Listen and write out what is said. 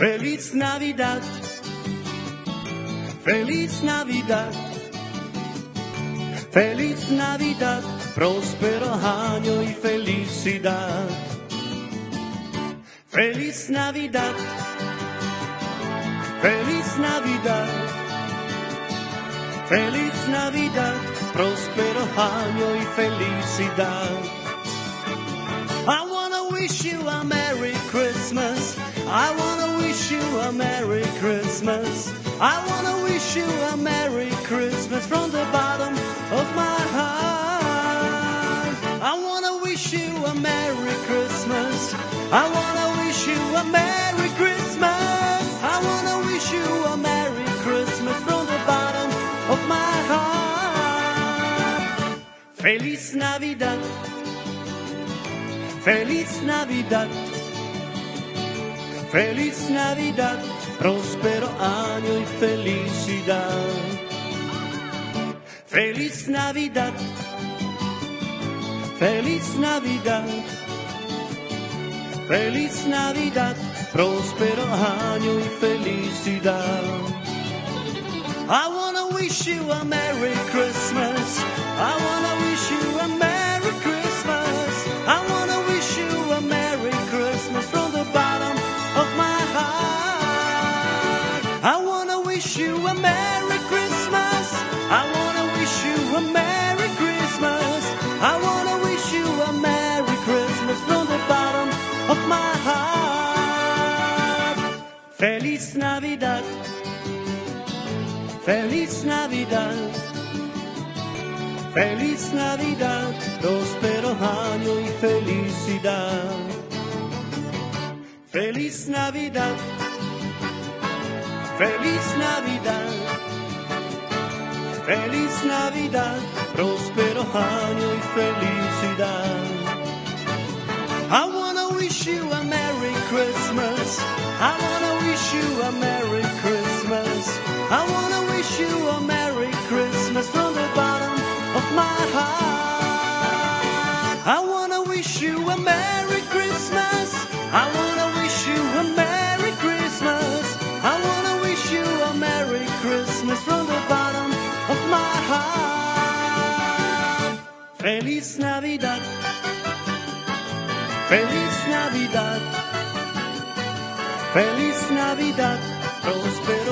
Feliz Navidad, Feliz Navidad, Feliz Navidad, próspero año y felicidad. Feliz Navidad, Feliz Navidad, Feliz Navidad, próspero año y felicidad. I wanna wish you a Merry Christmas. I wanna wish you a Merry Christmas. I wanna wish you a Merry Christmas from the bottom of my heart. I wanna wish you a Merry Christmas. I wanna wish you a Merry Christmas. I wanna wish you a Merry Christmas from the bottom of my heart. Feliz Navidad, Feliz Navidad, Feliz Navidad, próspero año y felicidad. Feliz Navidad, Feliz Navidad, Feliz Navidad, próspero año y felicidad. I wanna wish you a Merry Christmas. I wanna wish you a Merry Christmas. I wanna wish you a Merry Christmas from the bottom of my heart. I wanna wish you a Merry Christmas. I wanna wish you a Merry Christmas. I wanna wish you a Merry Christmas from the bottom of my heart. Feliz Navidad, Feliz Navidad, Feliz Navidad, próspero año y felicidad. Feliz Navidad, Feliz Navidad, Feliz Navidad, próspero año y felicidad. I wanna wish you a Merry Christmas. I wanna wish you a Merry Christmas. I wanna wish you a Merry Christmas from the bottom of my heart. I wanna wish you a Merry Christmas. I wanna wish you a Merry Christmas. I wanna wish you a Merry Christmas from the bottom of my heart. Feliz Navidad, Feliz Navidad, Feliz Navidad, próspero